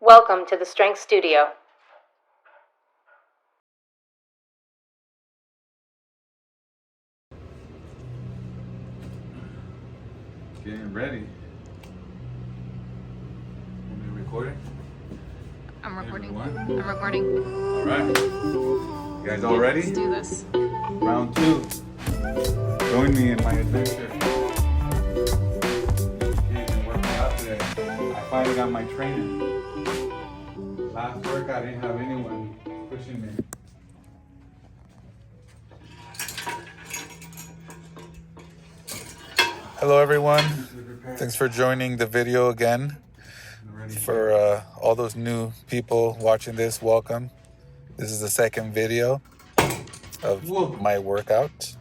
Welcome to the Strength Studio. Getting ready. Are you recording? I'm recording. Everyone? I'm recording. All right. You guys all ready? Let's do this. Round 2. Join me in my adventure. Kids been working out today. I finally got my training. Last work I didn't have anyone pushing me. Hello everyone. Thanks for joining the video again. For all those new people watching this, welcome. This is the second video of my workout.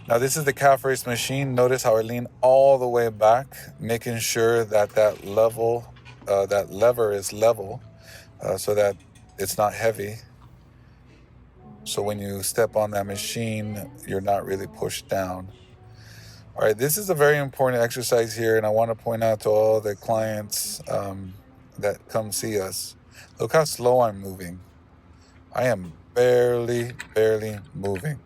Now this is the calf raise machine. Notice how I lean all the way back, making sure that that lever is level, so that it's not heavy. So when you step on that machine, you're not really pushed down. All right, this is a very important exercise here, and I want to point out to all the clients that come see us. Look how slow I'm moving. I am barely moving.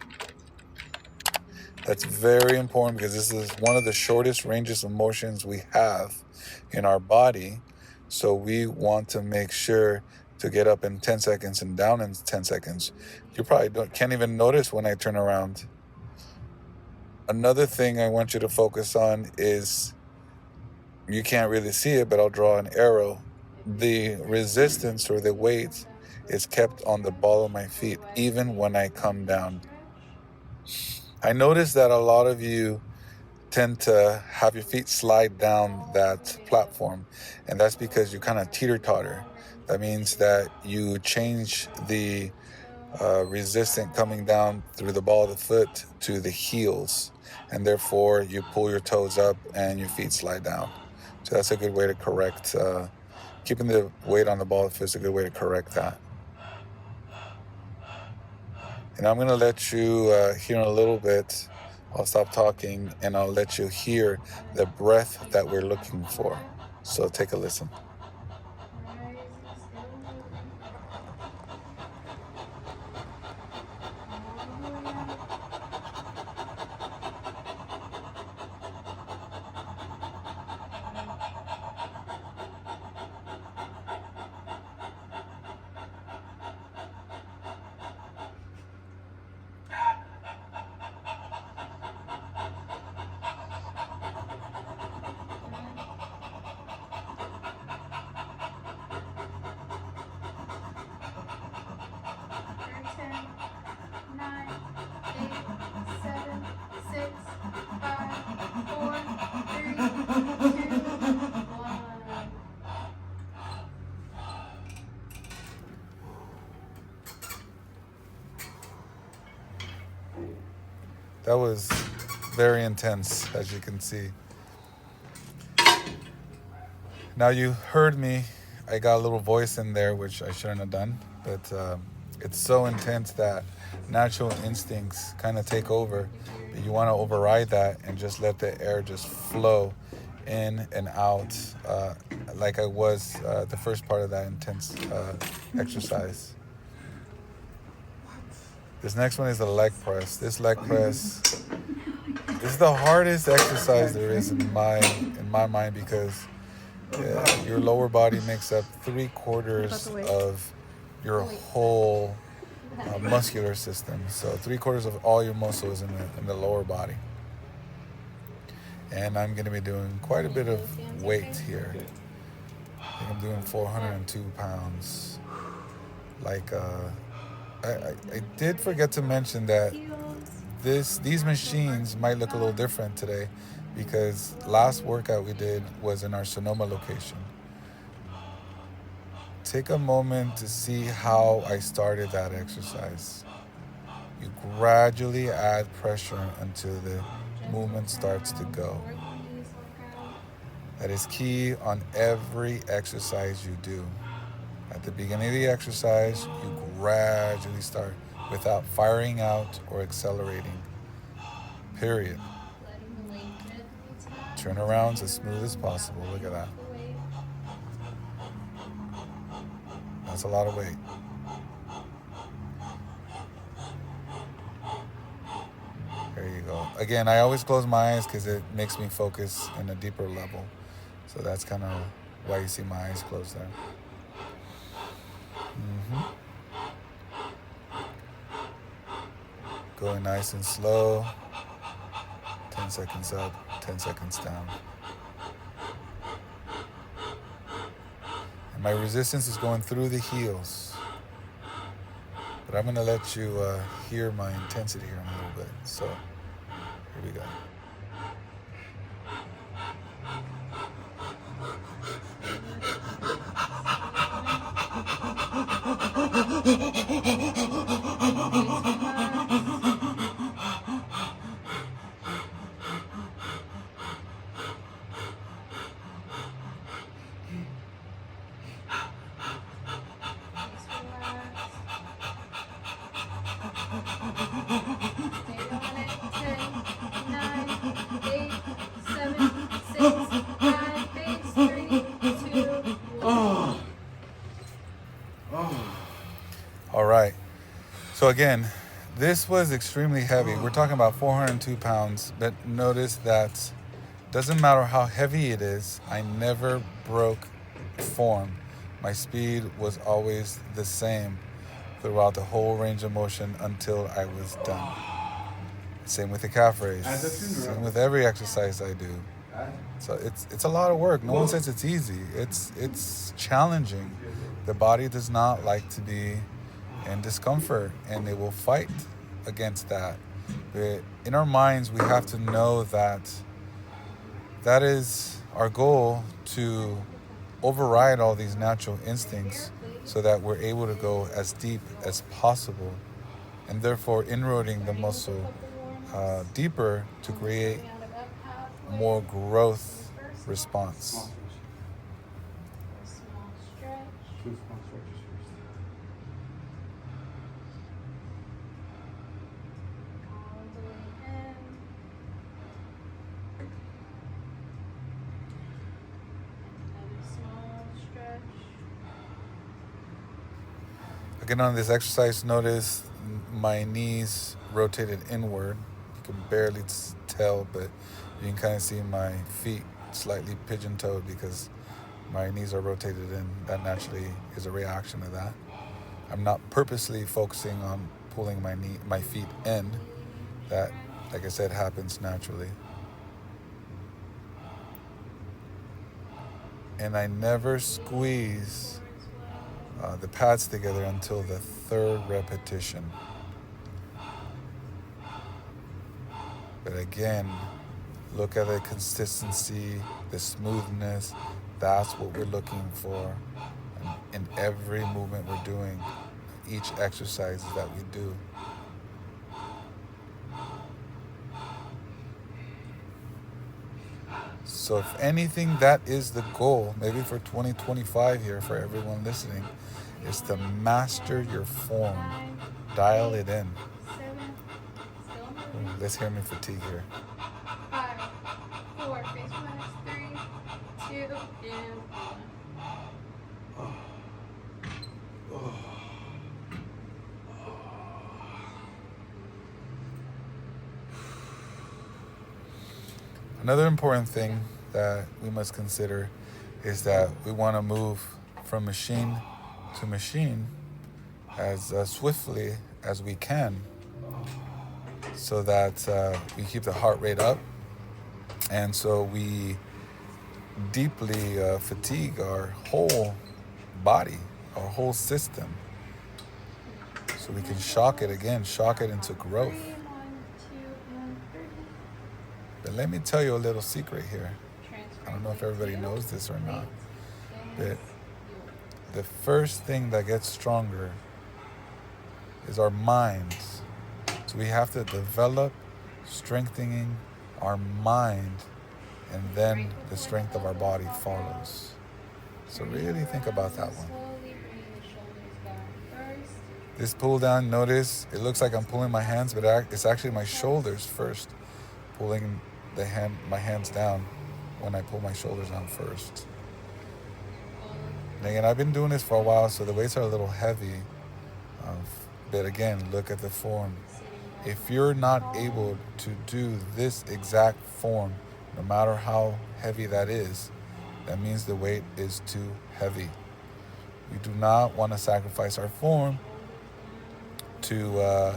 That's very important because this is one of the shortest ranges of motions we have in our body. So we want to make sure to get up in 10 seconds and down in 10 seconds. You probably can't even notice when I turn around. Another thing I want you to focus on is, you can't really see it, but I'll draw an arrow. The resistance or the weight is kept on the ball of my feet, even when I come down. I notice that a lot of you tend to have your feet slide down that platform, and that's because you kind of teeter-totter. That means that you change the resistance coming down through the ball of the foot to the heels, and therefore you pull your toes up and your feet slide down. So that's a good way to correct, keeping the weight on the ball of the foot is a good way to correct that. And I'm going to let you hear in a little bit. I'll stop talking and I'll let you hear the breath that we're looking for. So take a listen. That was very intense, as you can see. Now you heard me. I got a little voice in there, which I shouldn't have done, but it's so intense that natural instincts kind of take over. You want to override that and just let the air just flow in and out, like I was the first part of that intense exercise. This next one is the leg press. This leg press is the hardest exercise there is in my mind, because your lower body makes up 3/4 of your whole muscular system. So 3/4 of all your muscles in the lower body. And I'm going to be doing quite a bit of weight here. I think I'm doing 402 pounds. I did forget to mention that these machines might look a little different today, because last workout we did was in our Sonoma location. Take a moment to see how I started that exercise. You gradually add pressure until the movement starts to go. That is key on every exercise you do. At the beginning of the exercise, you gradually start without firing out or accelerating. Period. Turn around as smooth as possible. Look at that. That's a lot of weight. There you go. Again, I always close my eyes because it makes me focus in a deeper level. So that's kind of why you see my eyes closed there. Going nice and slow. 10 seconds up, 10 seconds down. And my resistance is going through the heels. But I'm going to let you hear my intensity here in a little bit. So, here we go. All right. So again, this was extremely heavy. We're talking about 402 pounds, but notice that doesn't matter how heavy it is, I never broke form. My speed was always the same throughout the whole range of motion until I was done. Same with the calf raise. Same with every exercise I do. So it's a lot of work. No one says it's easy. It's challenging. The body does not like to be in discomfort, and it will fight against that. But in our minds, we have to know that that is our goal, to override all these natural instincts so that we're able to go as deep as possible, and therefore inroading the muscle deeper to create more growth response. Again, on this exercise, notice my knees rotated inward. You can barely tell, but you can kind of see my feet slightly pigeon-toed because my knees are rotated in. That naturally is a reaction to that. I'm not purposely focusing on pulling my feet in. That, like I said, happens naturally. And I never squeeze the pads together until the third repetition. But again, look at the consistency, the smoothness. That's what we're looking for in every movement we're doing, each exercise that we do. So if anything, that is the goal, maybe for 2025 here, for everyone listening, is to master your form. Dial it in. Ooh, let's hear me fatigue here. 5, 4, face flex, 3, 2, and 1. Another important thing that we must consider is that we want to move from machine to machine as swiftly as we can, so that we keep the heart rate up, and so we deeply fatigue our whole body, our whole system, so we can shock it into growth. But let me tell you a little secret here. I don't know if everybody knows this or not, but the first thing that gets stronger is our minds. So we have to develop strengthening our mind, and then the strength of our body follows. So really think about that one. This pull down, notice it looks like I'm pulling my hands, but it's actually my shoulders first, pulling my hands down when I pull my shoulders down first. And again, I've been doing this for a while, so the weights are a little heavy. But again, look at the form. If you're not able to do this exact form, no matter how heavy that is, that means the weight is too heavy. We do not want to sacrifice our form to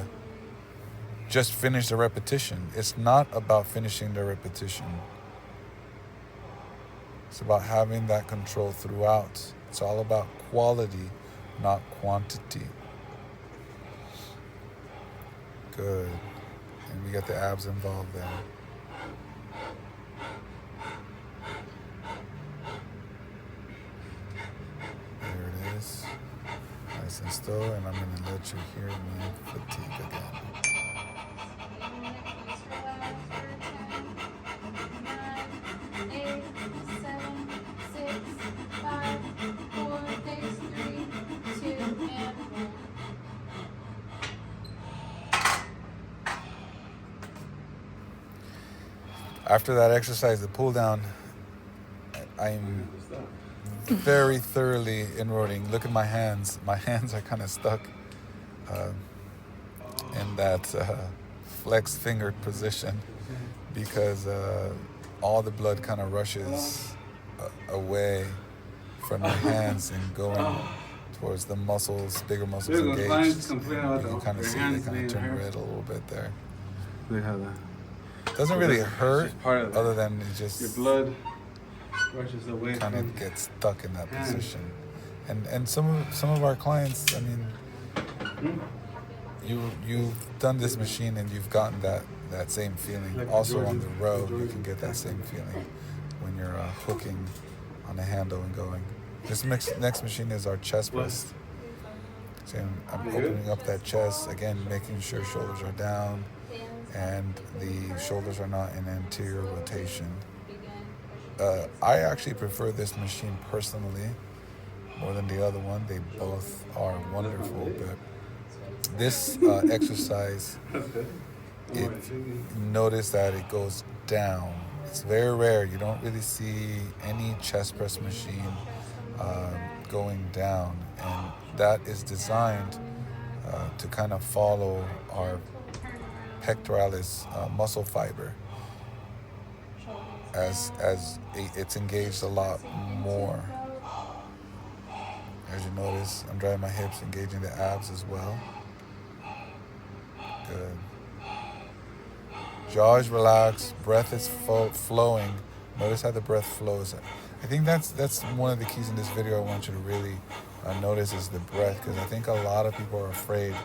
just finish the repetition. It's not about finishing the repetition. It's about having that control throughout. It's all about quality, not quantity. Good. And we got the abs involved there. There it is. Nice and slow, and I'm going to let you hear me fatigue again. After that exercise, the pull down, I'm very thoroughly inroading. Look at my hands. My hands are kind of stuck in that flexed fingered position because all the blood kind of rushes away from your hands and going towards the muscles, bigger muscles engaged. You can kind of see they kind of turn red a little bit there. They have that. Doesn't really hurt, other than it just your blood rushes away. Kind of gets stuck in that position. And some of our clients, I mean, you've done this machine and you've gotten that same feeling. Also on the row, you can get that same feeling when you're hooking on the handle and going. This next machine is our chest press. So I'm opening up that chest, again, making sure shoulders are down and the shoulders are not in anterior rotation. I actually prefer this machine personally more than the other one. They both are wonderful, but this exercise, notice that it goes down. It's very rare. You don't really see any chest press machine going down, and that is designed to kind of follow our pectoralis muscle fiber as it's engaged a lot more. As you notice, I'm driving my hips, engaging the abs as well. Good. Jaw is relaxed, breath is flowing. Notice how the breath flows. I think that's one of the keys in this video I want you to really notice is the breath, because I think a lot of people are afraid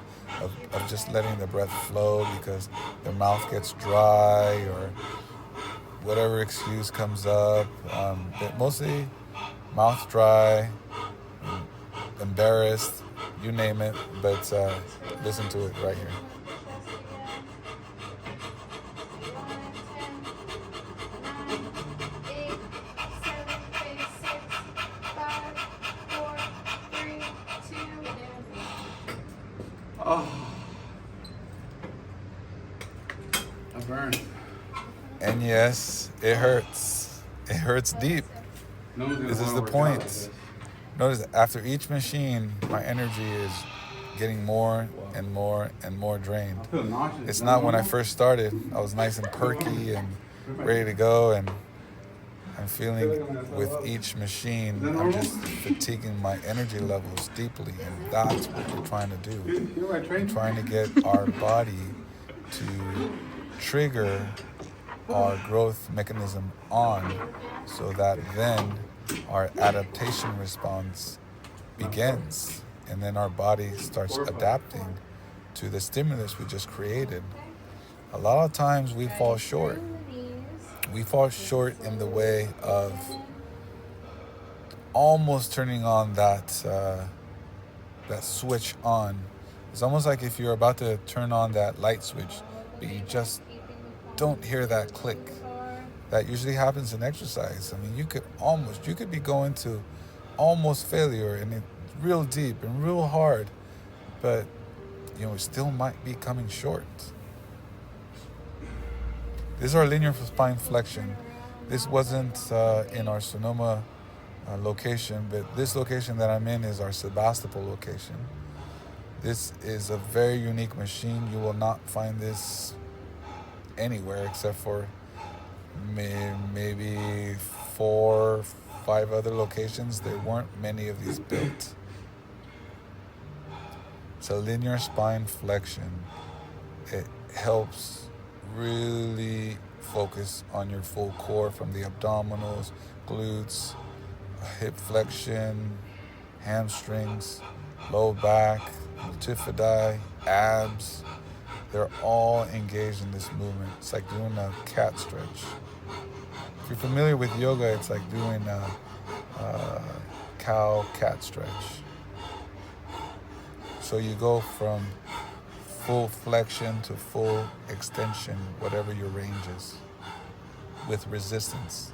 of just letting the breath flow because their mouth gets dry or whatever excuse comes up. But mostly mouth dry, embarrassed, you name it, but listen to it right here. Oh, I burned. And yes, it hurts. It hurts deep. This is the point. Notice after each machine, my energy is getting more and more and more drained. It's not when I first started. I was nice and perky and ready to go, and I'm feeling with each machine, I'm just fatiguing my energy levels deeply, and that's what we're trying to do. We're trying to get our body to trigger our growth mechanism on so that then our adaptation response begins, and then our body starts adapting to the stimulus we just created. A lot of times we fall short. We fall short in the way of almost turning on that switch on. It's almost like if you're about to turn on that light switch, but you just don't hear that click. That usually happens in exercise. I mean, you could be going to almost failure, and it's real deep and real hard, but it still might be coming short. This is our linear spine flexion. This wasn't in our Sonoma location, but this location that I'm in is our Sebastopol location. This is a very unique machine. You will not find this anywhere except for maybe 4, 5 other locations. There weren't many of these built. It's a linear spine flexion. It helps really focus on your full core, from the abdominals, glutes, hip flexion, hamstrings, low back, multifidi, abs. They're all engaged in this movement. It's like doing a cat stretch. If you're familiar with yoga, it's like doing a cow cat stretch. So you go from full flexion to full extension, whatever your range is, with resistance.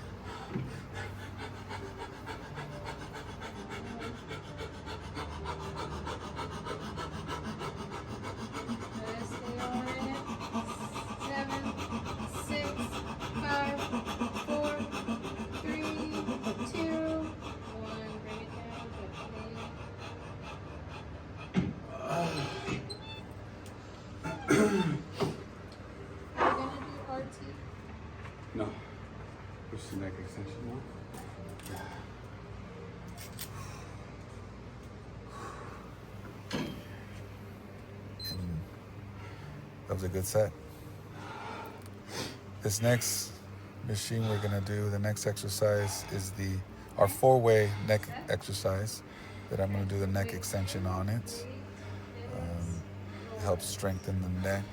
No. Push the neck extension now. That was a good set. This next machine we're gonna do, the next exercise is our 4-way neck exercise that I'm gonna do the neck extension on it. It helps strengthen the neck.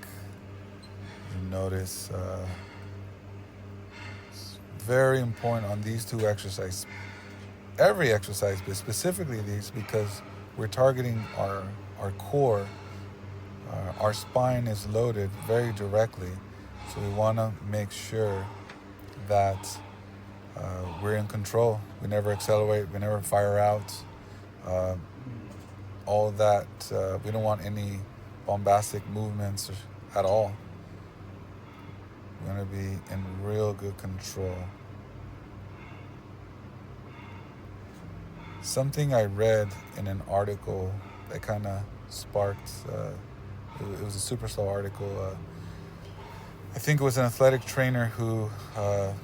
You notice it's very important on these 2 exercises, every exercise, but specifically these, because we're targeting our core. Our spine is loaded very directly, so we want to make sure that we're in control. We never accelerate, we never fire out. All that, we don't want any bombastic movements at all. We're going to be in real good control. Something I read in an article that kind of sparked, it was a super slow article. I think it was an athletic trainer who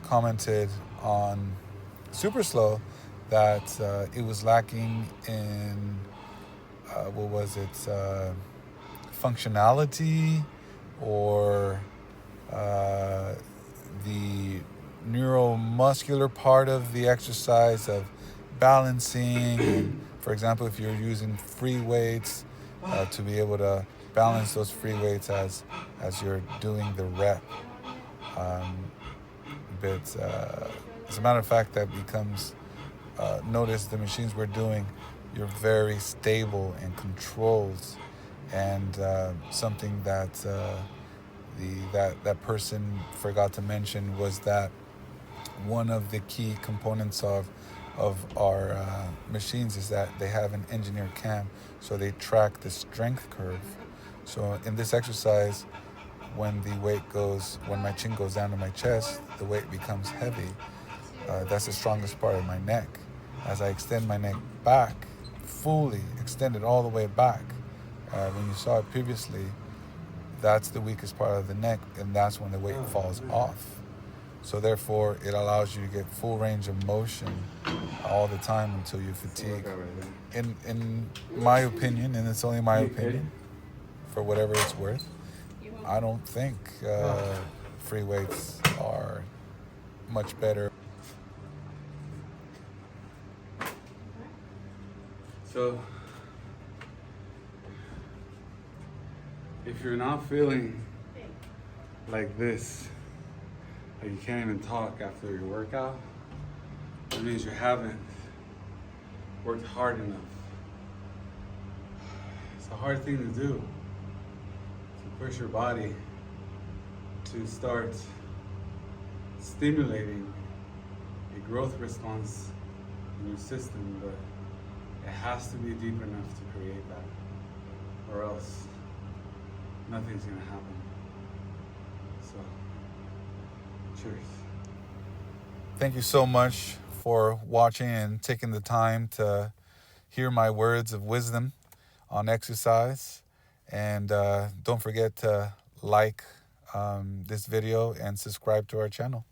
commented on super slow that it was lacking in, functionality, or the neuromuscular part of the exercise of balancing. And for example, if you're using free weights, to be able to balance those free weights as you're doing the rep. But as a matter of fact, that becomes, notice the machines we're doing, you're very stable and controlled. And something that that person forgot to mention was that one of the key components of our machines is that they have an engineered cam, so they track the strength curve. So in this exercise, when my chin goes down to my chest, the weight becomes heavy. That's the strongest part of my neck. As I extend my neck back, fully extended all the way back, when you saw it previously, that's the weakest part of the neck, and that's when the weight falls off. So therefore, it allows you to get full range of motion all the time until you fatigue. In my opinion, and it's only my opinion, for whatever it's worth, I don't think free weights are much better. So, if you're not feeling like this, like you can't even talk after your workout, that means you haven't worked hard enough. It's a hard thing to do, to push your body to start stimulating a growth response in your system, but it has to be deep enough to create that, or else nothing's gonna happen. So, cheers. Thank you so much for watching and taking the time to hear my words of wisdom on exercise. And don't forget to like this video and subscribe to our channel.